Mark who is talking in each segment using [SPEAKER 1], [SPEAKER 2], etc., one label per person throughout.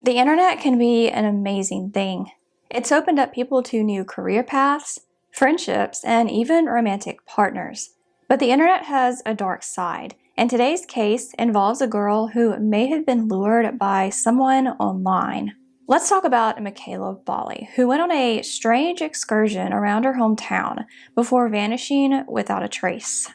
[SPEAKER 1] The internet can be an amazing thing. It's opened up people to new career paths, friendships, and even romantic partners. But the internet has a dark side, and today's case involves a girl who may have been lured by someone online. Let's talk about Mekayla Bali, who went on a strange excursion around her hometown before vanishing without a trace.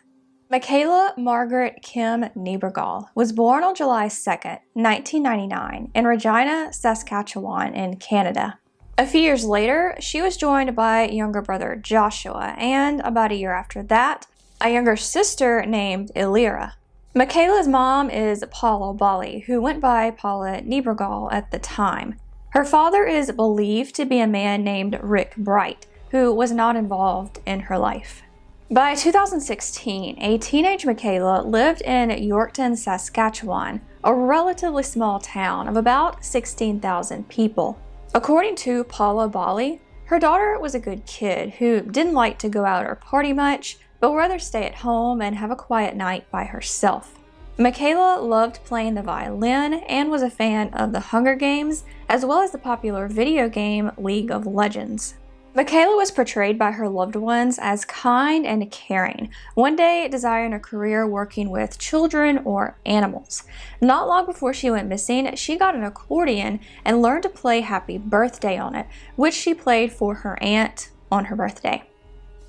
[SPEAKER 1] Mekayla Margaret Kim Niebergall was born on July 2nd, 1999 in Regina, Saskatchewan in Canada. A few years later, she was joined by younger brother Joshua, and about a year after that, a younger sister named Elira. Mekayla's mom is Paula Bali, who went by Paula Niebergall at the time. Her father is believed to be a man named Rick Bright, who was not involved in her life. By 2016, a teenage Mekayla lived in Yorkton, Saskatchewan, a relatively small town of about 16,000 people. According to Paula Bali, her daughter was a good kid who didn't like to go out or party much, but would rather stay at home and have a quiet night by herself. Mekayla loved playing the violin and was a fan of the Hunger Games, as well as the popular video game League of Legends. Mekayla was portrayed by her loved ones as kind and caring, one day desiring a career working with children or animals. Not long before she went missing, she got an accordion and learned to play Happy Birthday on it, which she played for her aunt on her birthday.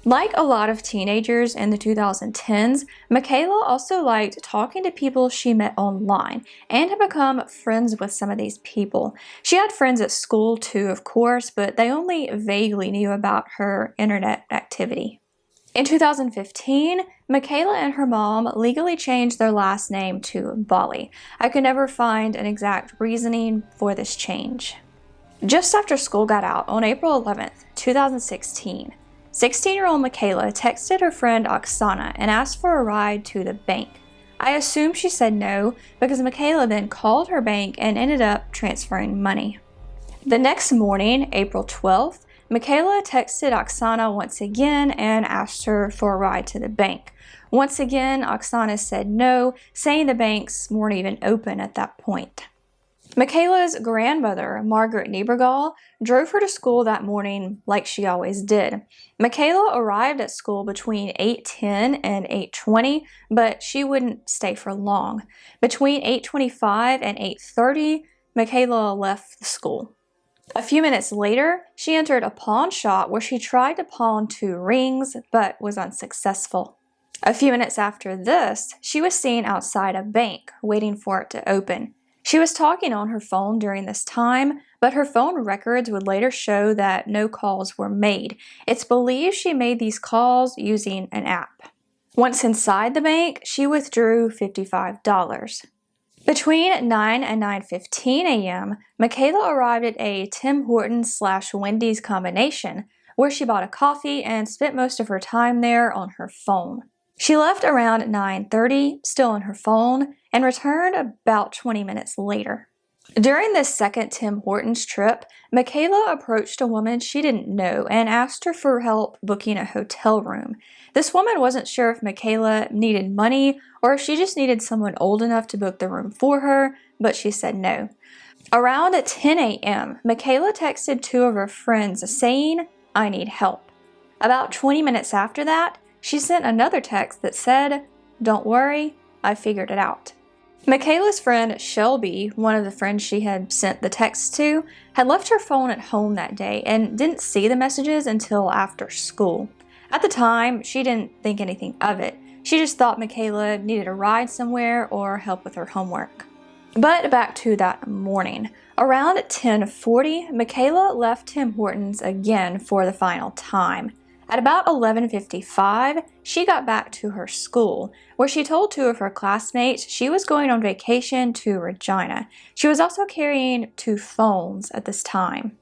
[SPEAKER 1] Like a lot of teenagers in the 2010s, Mekayla also liked talking to people she met online and had become friends with some of these people. She had friends at school too, of course, but they only vaguely knew about her internet activity. In 2015, Mekayla and her mom legally changed their last name to Bali. I could never find an exact reasoning for this change. Just after school got out on April 11th, 2016, 16-year-old Mekayla texted her friend Oksana and asked for a ride to the bank. I assume she said no because Mekayla then called her bank and ended up transferring money. The next morning, April 12th, Mekayla texted Oksana once again and asked her for a ride to the bank. Once again, Oksana said no, saying the banks weren't even open at that point. Mekayla's grandmother, Margaret Niebergall, drove her to school that morning like she always did. Mekayla arrived at school between 8:10 and 8:20, but she wouldn't stay for long. Between 8:25 and 8:30, Mekayla left the school. A few minutes later, she entered a pawn shop where she tried to pawn 2 rings, but was unsuccessful. A few minutes after this, she was seen outside a bank, waiting for it to open. She was talking on her phone during this time, but her phone records would later show that no calls were made. It's believed she made these calls using an app. Once inside the bank, she withdrew $55. Between 9 and 9:15 a.m., Mekayla arrived at a Tim Hortons/Wendy's combination, where she bought a coffee and spent most of her time there on her phone. She left around 9:30, still on her phone, and returned about 20 minutes later. During this second Tim Hortons trip, Mekayla approached a woman she didn't know and asked her for help booking a hotel room. This woman wasn't sure if Mekayla needed money or if she just needed someone old enough to book the room for her, but she said no. Around 10 a.m., Mekayla texted 2 of her friends saying, "I need help." About 20 minutes after that, she sent another text that said, "Don't worry, I figured it out." Mekayla's friend Shelby, one of the friends she had sent the text to, had left her phone at home that day and didn't see the messages until after school. At the time, she didn't think anything of it. She just thought Mekayla needed a ride somewhere or help with her homework. But back to that morning. Around 10:40, Mekayla left Tim Hortons again for the final time. At about 11:55, she got back to her school, where she told 2 of her classmates she was going on vacation to Regina. She was also carrying 2 phones at this time.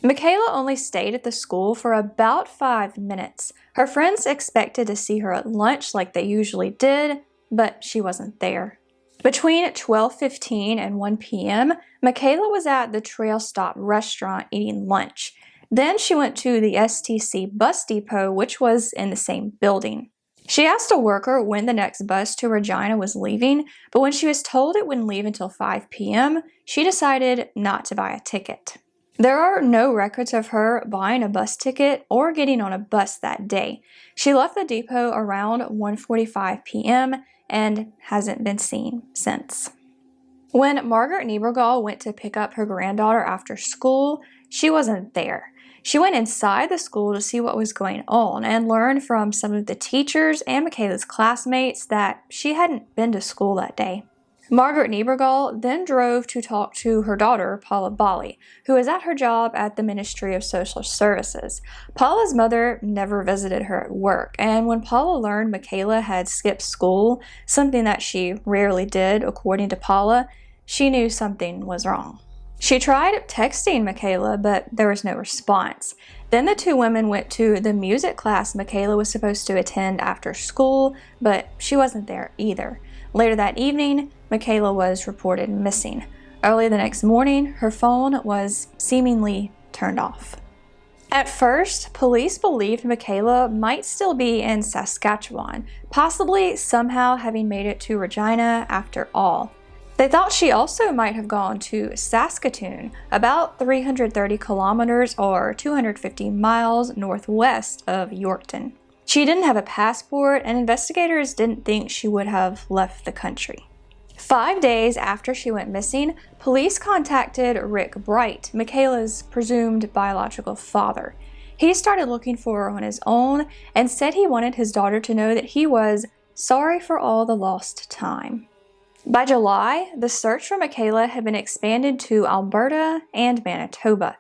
[SPEAKER 1] Mekayla only stayed at the school for about 5 minutes. Her friends expected to see her at lunch like they usually did, but she wasn't there. Between 12:15 and 1 p.m., Mekayla was at the Trail Stop restaurant eating lunch. Then she went to the STC bus depot, which was in the same building. She asked a worker when the next bus to Regina was leaving, but when she was told it wouldn't leave until 5 p.m., she decided not to buy a ticket. There are no records of her buying a bus ticket or getting on a bus that day. She left the depot around 1:45 p.m. and hasn't been seen since. When Margaret Niebergall went to pick up her granddaughter after school, she wasn't there. She went inside the school to see what was going on and learned from some of the teachers and Mekayla's classmates that she hadn't been to school that day. Margaret Niebergall then drove to talk to her daughter, Mekayla Bali, who is at her job at the Ministry of Social Services. Paula's mother never visited her at work, and when Paula learned Mekayla had skipped school, something that she rarely did, according to Paula, she knew something was wrong. She tried texting Mekayla, but there was no response. Then the two women went to the music class Mekayla was supposed to attend after school, but she wasn't there either. Later that evening, Mekayla was reported missing. Early the next morning, her phone was seemingly turned off. At first, police believed Mekayla might still be in Saskatchewan, possibly somehow having made it to Regina after all. They thought she also might have gone to Saskatoon, about 330 kilometers or 250 miles northwest of Yorkton. She didn't have a passport, and investigators didn't think she would have left the country. 5 days after she went missing, police contacted Rick Bright, Mekayla's presumed biological father. He started looking for her on his own and said he wanted his daughter to know that he was sorry for all the lost time. By July, the search for Mekayla had been expanded to Alberta and Manitoba.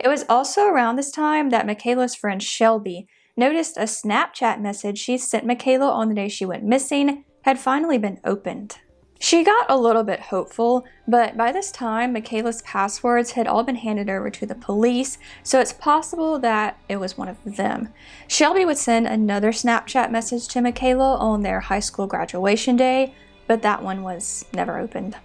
[SPEAKER 1] It was also around this time that Mekayla's friend Shelby noticed a Snapchat message she sent Mekayla on the day she went missing had finally been opened. She got a little bit hopeful, but by this time, Mekayla's passwords had all been handed over to the police, so it's possible that it was one of them. Shelby would send another Snapchat message to Mekayla on their high school graduation day, but that one was never opened.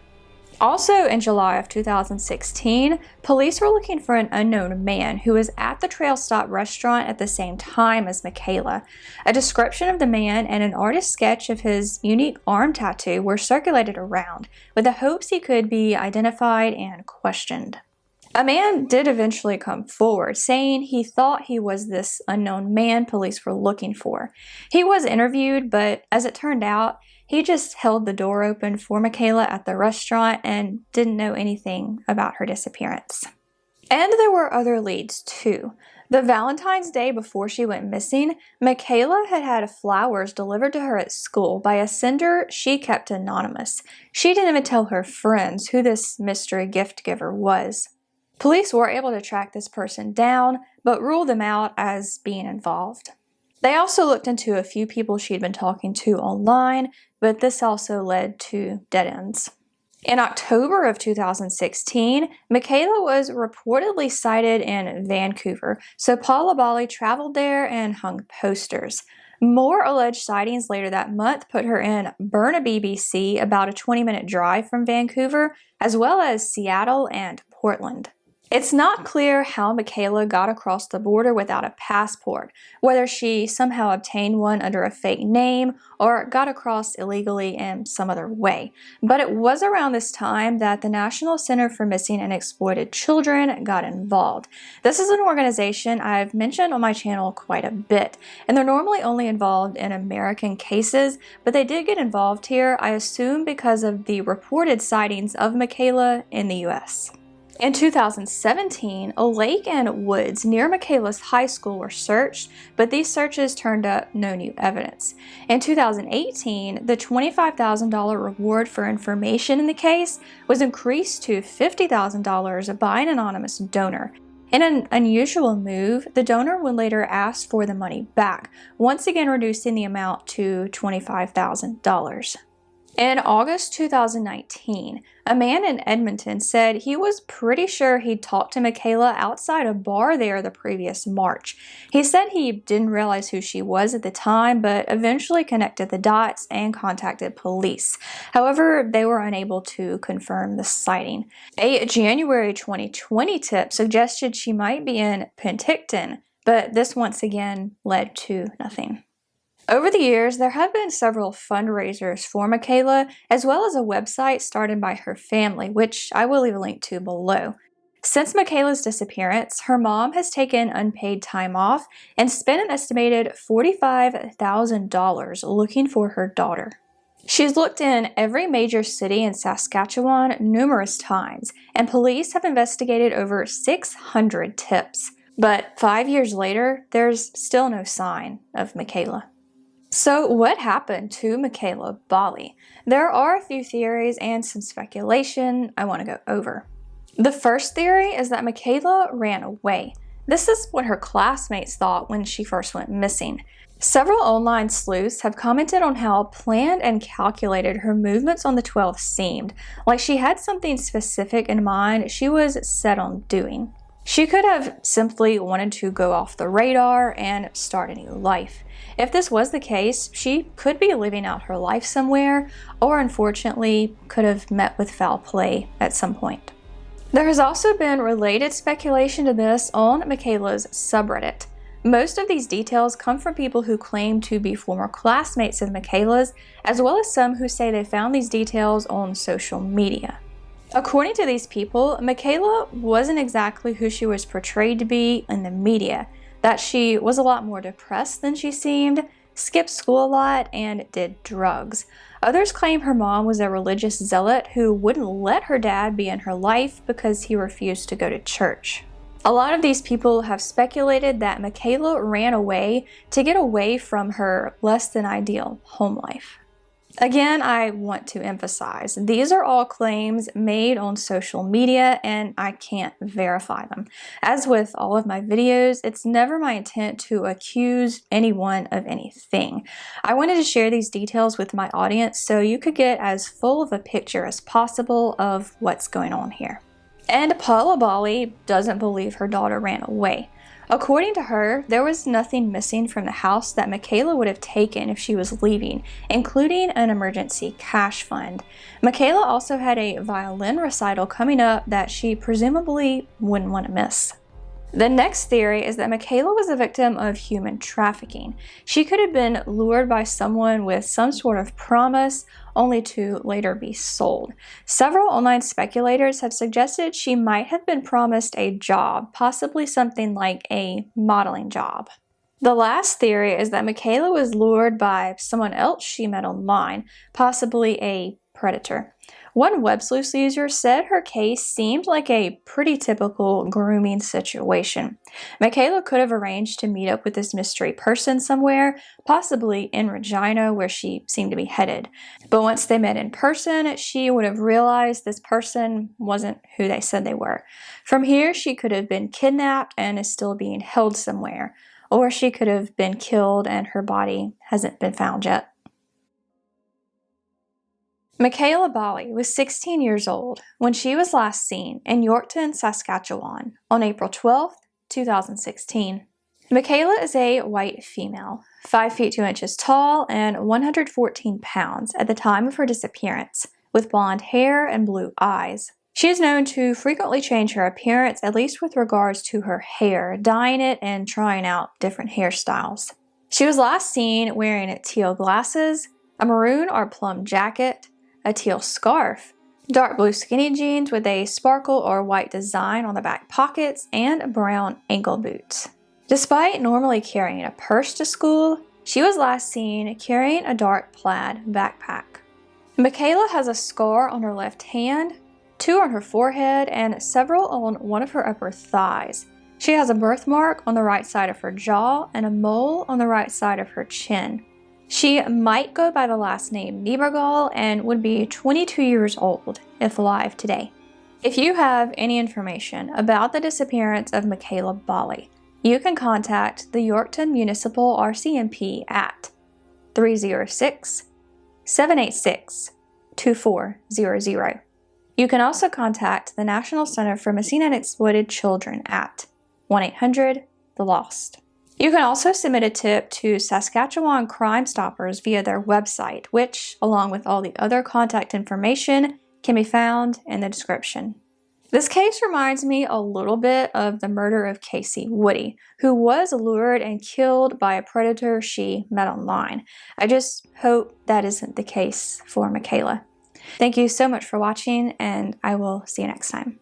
[SPEAKER 1] Also in July of 2016, police were looking for an unknown man who was at the Trail Stop restaurant at the same time as Mekayla. A description of the man and an artist's sketch of his unique arm tattoo were circulated around, with the hopes he could be identified and questioned. A man did eventually come forward, saying he thought he was this unknown man police were looking for. He was interviewed, but as it turned out, he just held the door open for Mekayla at the restaurant and didn't know anything about her disappearance. And there were other leads too. The Valentine's Day before she went missing, Mekayla had had flowers delivered to her at school by a sender she kept anonymous. She didn't even tell her friends who this mystery gift giver was. Police were able to track this person down, but ruled them out as being involved. They also looked into a few people she'd been talking to online, but this also led to dead ends. In October of 2016, Mekayla was reportedly sighted in Vancouver, so Mekayla Bali traveled there and hung posters. More alleged sightings later that month put her in Burnaby, BC, about a 20-minute drive from Vancouver, as well as Seattle and Portland. It's not clear how Mekayla got across the border without a passport, whether she somehow obtained one under a fake name or got across illegally in some other way. But it was around this time that the National Center for Missing and Exploited Children got involved. This is an organization I've mentioned on my channel quite a bit, and they're normally only involved in American cases, but they did get involved here, I assume because of the reported sightings of Mekayla in the US. In 2017, a lake and woods near Mekayla's high school were searched, but these searches turned up no new evidence. In 2018, the $25,000 reward for information in the case was increased to $50,000 by an anonymous donor. In an unusual move, the donor would later ask for the money back, once again reducing the amount to $25,000. In August 2019, a man in Edmonton said he was pretty sure he'd talked to Mekayla outside a bar there the previous March. He said he didn't realize who she was at the time, but eventually connected the dots and contacted police. However, they were unable to confirm the sighting. A January 2020 tip suggested she might be in Penticton, but this once again led to nothing. Over the years, there have been several fundraisers for Mekayla, as well as a website started by her family, which I will leave a link to below. Since Mekayla's disappearance, her mom has taken unpaid time off and spent an estimated $45,000 looking for her daughter. She's looked in every major city in Saskatchewan numerous times, and police have investigated over 600 tips. But 5 years later, there's still no sign of Mekayla. So what happened to Mekayla Bali? There are a few theories and some speculation I want to go over. The first theory is that Mekayla ran away. This is what her classmates thought when she first went missing. Several online sleuths have commented on how planned and calculated her movements on the 12th seemed, like she had something specific in mind she was set on doing. She could have simply wanted to go off the radar and start a new life. If this was the case, she could be living out her life somewhere, or unfortunately could have met with foul play at some point. There has also been related speculation to this on Mekayla's subreddit. Most of these details come from people who claim to be former classmates of Mekayla's, as well as some who say they found these details on social media. According to these people, Mekayla wasn't exactly who she was portrayed to be in the media, that she was a lot more depressed than she seemed, skipped school a lot, and did drugs. Others claim her mom was a religious zealot who wouldn't let her dad be in her life because he refused to go to church. A lot of these people have speculated that Mekayla ran away to get away from her less than ideal home life. Again, I want to emphasize, these are all claims made on social media and I can't verify them. As with all of my videos, it's never my intent to accuse anyone of anything. I wanted to share these details with my audience so you could get as full of a picture as possible of what's going on here. And Mekayla Bali doesn't believe her daughter ran away. According to her, there was nothing missing from the house that Mekayla would have taken if she was leaving, including an emergency cash fund. Mekayla also had a violin recital coming up that she presumably wouldn't want to miss. The next theory is that Mekayla was a victim of human trafficking. She could have been lured by someone with some sort of promise, only to later be sold. Several online speculators have suggested she might have been promised a job, possibly something like a modeling job. The last theory is that Mekayla was lured by someone else she met online, possibly a predator. One web sleuth user said her case seemed like a pretty typical grooming situation. Mekayla could have arranged to meet up with this mystery person somewhere, possibly in Regina, where she seemed to be headed. But once they met in person, she would have realized this person wasn't who they said they were. From here, she could have been kidnapped and is still being held somewhere, or she could have been killed and her body hasn't been found yet. Mekayla Bali was 16 years old when she was last seen in Yorkton, Saskatchewan on April 12, 2016. Mekayla is a white female, 5 feet 2 inches tall and 114 pounds at the time of her disappearance, with blonde hair and blue eyes. She is known to frequently change her appearance, at least with regards to her hair, dyeing it and trying out different hairstyles. She was last seen wearing teal glasses, a maroon or plum jacket, a teal scarf, dark blue skinny jeans with a sparkle or white design on the back pockets, and brown ankle boots. Despite normally carrying a purse to school, she was last seen carrying a dark plaid backpack. Mekayla has a scar on her left hand, 2 on her forehead, and several on one of her upper thighs. She has a birthmark on the right side of her jaw and a mole on the right side of her chin. She might go by the last name Niebergall and would be 22 years old if alive today. If you have any information about the disappearance of Mekayla Bali, you can contact the Yorkton Municipal RCMP at 306-786-2400. You can also contact the National Center for Missing and Exploited Children at 1-800-THE-LOST. You can also submit a tip to Saskatchewan Crime Stoppers via their website, which, along with all the other contact information, can be found in the description. This case reminds me a little bit of the murder of Casey Woody, who was lured and killed by a predator she met online. I just hope that isn't the case for Mekayla. Thank you so much for watching, and I will see you next time.